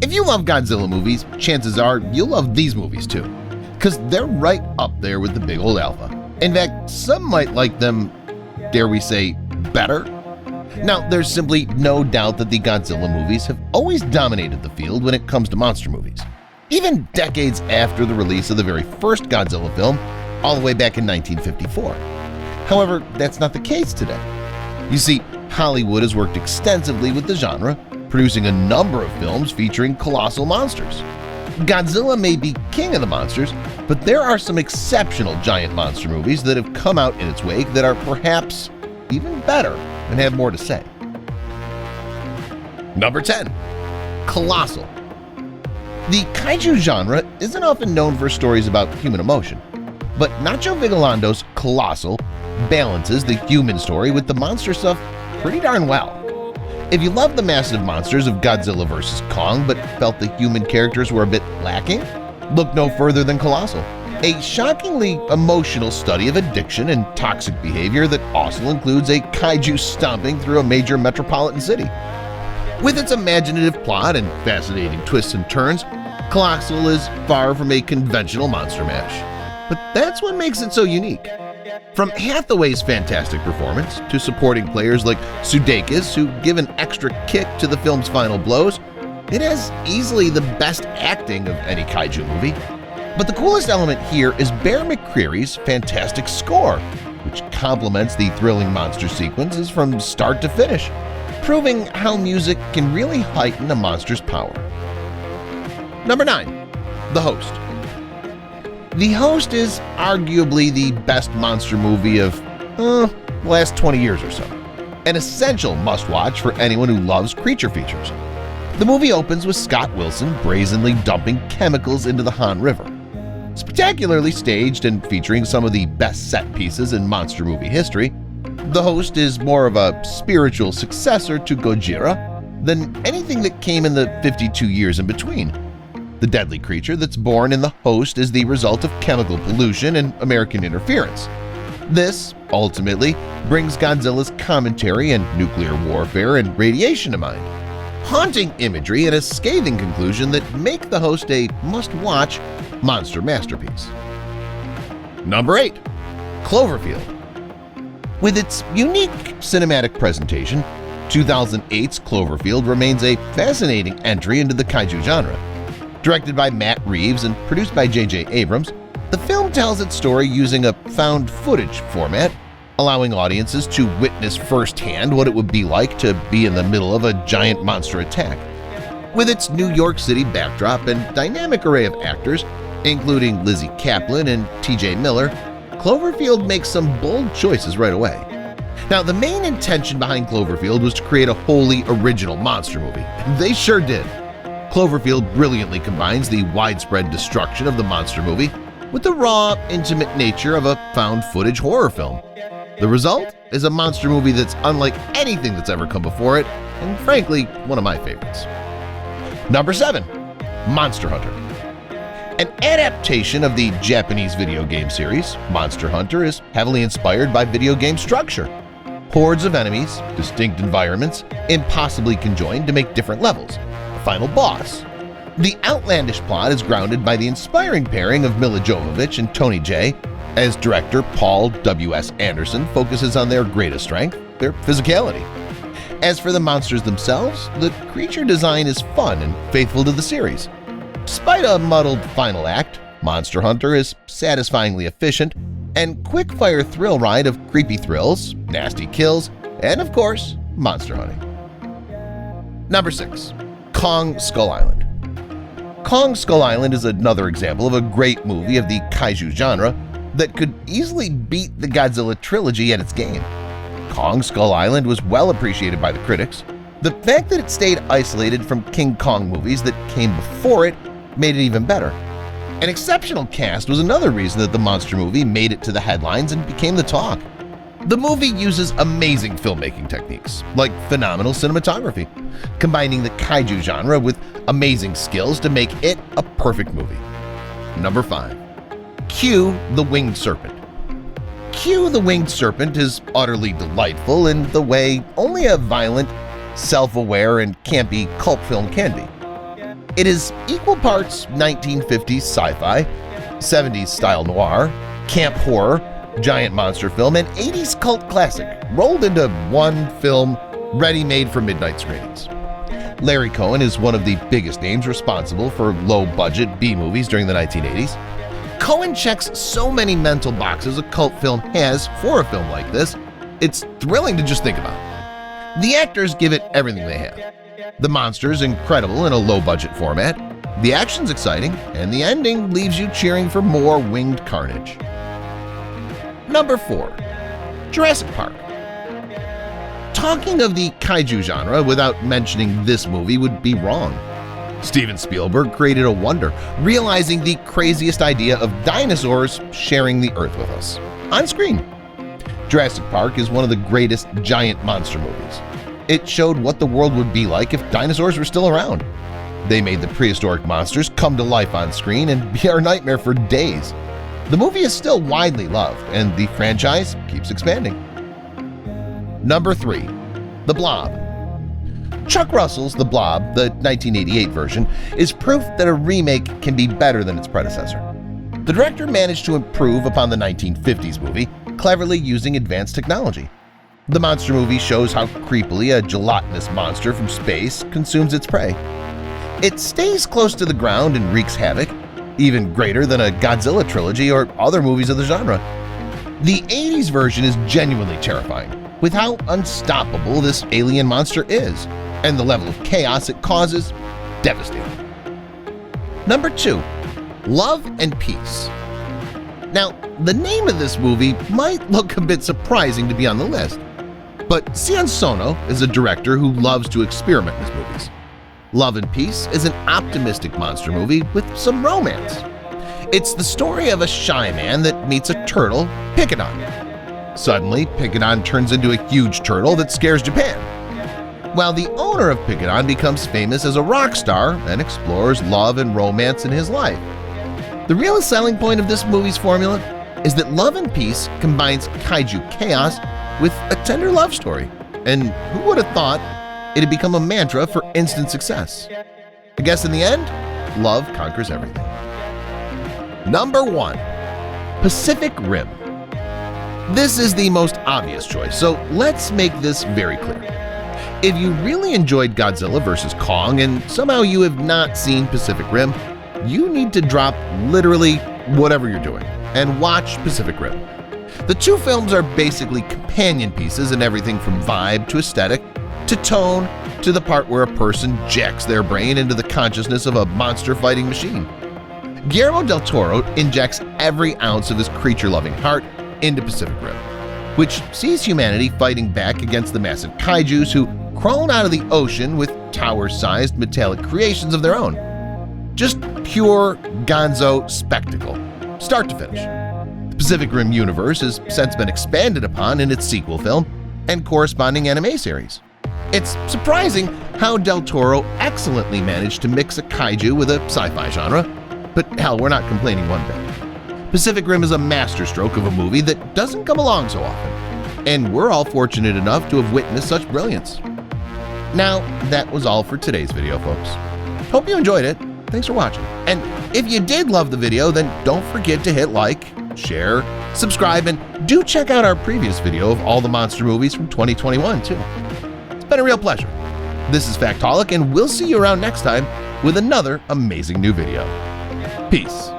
If you love Godzilla movies, chances are you'll love these movies too, because they're right up there with the big old alpha. In fact, some might like them, dare we say, better? Now, there's simply no doubt that the Godzilla movies have always dominated the field when it comes to monster movies. Even decades after the release of the very first Godzilla film, all the way back in 1954. However, that's not the case today. You see, Hollywood has worked extensively with the genre, producing a number of films featuring colossal monsters. Godzilla may be king of the monsters, but there are some exceptional giant monster movies that have come out in its wake that are perhaps even better and have more to say. Number 10. Colossal. The kaiju genre isn't often known for stories about human emotion, but Nacho Vigalando's Colossal balances the human story with the monster stuff pretty darn well. If you love the massive monsters of Godzilla vs. Kong but felt the human characters were a bit lacking, look no further than Colossal, a shockingly emotional study of addiction and toxic behavior that also includes a kaiju stomping through a major metropolitan city. With its imaginative plot and fascinating twists and turns, Colossal is far from a conventional monster mash. But that's what makes it so unique. From Hathaway's fantastic performance to supporting players like Sudeikis who give an extra kick to the film's final blows, it has easily the best acting of any kaiju movie. But the coolest element here is Bear McCreary's fantastic score, which complements the thrilling monster sequences from start to finish, proving how music can really heighten a monster's power. Number 9. The Host. The Host is arguably the best monster movie of the last 20 years or so. An essential must-watch for anyone who loves creature features. The movie opens with Scott Wilson brazenly dumping chemicals into the Han River. Spectacularly staged and featuring some of the best set pieces in monster movie history, The Host is more of a spiritual successor to Gojira than anything that came in the 52 years in between. The deadly creature that's born in The Host is the result of chemical pollution and American interference. This, ultimately, brings Godzilla's commentary and nuclear warfare and radiation to mind. Haunting imagery and a scathing conclusion that make The Host a must-watch monster masterpiece. Number 8. Cloverfield. With its unique cinematic presentation, 2008's Cloverfield remains a fascinating entry into the kaiju genre. Directed by Matt Reeves and produced by J.J. Abrams, the film tells its story using a found footage format, allowing audiences to witness firsthand what it would be like to be in the middle of a giant monster attack. With its New York City backdrop and dynamic array of actors, including Lizzie Kaplan and T.J. Miller, Cloverfield makes some bold choices right away. Now, the main intention behind Cloverfield was to create a wholly original monster movie. They sure did. Cloverfield brilliantly combines the widespread destruction of the monster movie with the raw, intimate nature of a found-footage horror film. The result is a monster movie that's unlike anything that's ever come before it, and frankly, one of my favorites. Number 7. Monster Hunter. An adaptation of the Japanese video game series, Monster Hunter is heavily inspired by video game structure. Hordes of enemies, distinct environments, impossibly conjoined to make different levels. A final boss. The outlandish plot is grounded by the inspiring pairing of Mila Jovovich and Tony Jay, as director Paul W.S. Anderson focuses on their greatest strength, their physicality. As for the monsters themselves, the creature design is fun and faithful to the series. Despite a muddled final act, Monster Hunter is satisfyingly efficient and quick-fire thrill ride of creepy thrills, nasty kills, and of course, monster hunting. Number 6. Kong Skull Island. Kong Skull Island is another example of a great movie of the kaiju genre that could easily beat the Godzilla trilogy at its game. Kong Skull Island was well appreciated by the critics. The fact that it stayed isolated from King Kong movies that came before it made it even better. An exceptional cast was another reason that the monster movie made it to the headlines and became the talk. The movie uses amazing filmmaking techniques, like phenomenal cinematography, combining the kaiju genre with amazing skills to make it a perfect movie. Number 5. Q the Winged Serpent. Q the Winged Serpent is utterly delightful in the way only a violent, self-aware, and campy cult film can be. It is equal parts 1950s sci-fi, 70s style noir, camp horror, giant monster film, and 80s cult classic rolled into one film ready-made for midnight screenings. Larry Cohen is one of the biggest names responsible for low-budget B-movies during the 1980s. Cohen checks so many mental boxes a cult film has for a film like this, it's thrilling to just think about. The actors give it everything they have. The monster's incredible in a low-budget format, the action's exciting, and the ending leaves you cheering for more winged carnage. Number 4. Jurassic Park. Talking of the kaiju genre without mentioning this movie would be wrong. Steven Spielberg created a wonder, realizing the craziest idea of dinosaurs sharing the Earth with us on screen. Jurassic Park is one of the greatest giant monster movies. It showed what the world would be like if dinosaurs were still around. They made the prehistoric monsters come to life on screen and be our nightmare for days. The movie is still widely loved, and the franchise keeps expanding. Number 3. The Blob. Chuck Russell's The Blob, the 1988 version, is proof that a remake can be better than its predecessor. The director managed to improve upon the 1950s movie, cleverly using advanced technology. The monster movie shows how creepily a gelatinous monster from space consumes its prey. It stays close to the ground and wreaks havoc, even greater than a Godzilla trilogy or other movies of the genre. The 80s version is genuinely terrifying, with how unstoppable this alien monster is, and the level of chaos it causes devastating. Number 2. Love and Peace. Now, the name of this movie might look a bit surprising to be on the list, but Sion Sono is a director who loves to experiment with movies. Love and Peace is an optimistic monster movie with some romance. It's the story of a shy man that meets a turtle, Picodon. Suddenly, Picodon turns into a huge turtle that scares Japan, while the owner of Picodon becomes famous as a rock star and explores love and romance in his life. The real selling point of this movie's formula is that Love and Peace combines kaiju chaos with a tender love story, and who would have thought it had become a mantra for instant success? I guess in the end, love conquers everything. Number 1. Pacific Rim. This is the most obvious choice, so let's make this very clear. If you really enjoyed Godzilla vs. Kong and somehow you have not seen Pacific Rim, you need to drop literally whatever you're doing and watch Pacific Rim. The two films are basically companion pieces in everything from vibe to aesthetic to tone to the part where a person jacks their brain into the consciousness of a monster-fighting machine. Guillermo del Toro injects every ounce of his creature-loving heart into Pacific Rim, which sees humanity fighting back against the massive kaijus who crawl out of the ocean with tower-sized metallic creations of their own. Just pure gonzo spectacle, start to finish. The Pacific Rim universe has since been expanded upon in its sequel film and corresponding anime series. It's surprising how Del Toro excellently managed to mix a kaiju with a sci-fi genre, but hell, we're not complaining one bit. Pacific Rim is a masterstroke of a movie that doesn't come along so often, and we're all fortunate enough to have witnessed such brilliance. Now, that was all for today's video, folks. Hope you enjoyed it. Thanks for watching. And if you did love the video, then don't forget to hit like, share, subscribe, and do check out our previous video of all the monster movies from 2021, too. It's been a real pleasure. This is Fatcholic, and we'll see you around next time with another amazing new video. Peace.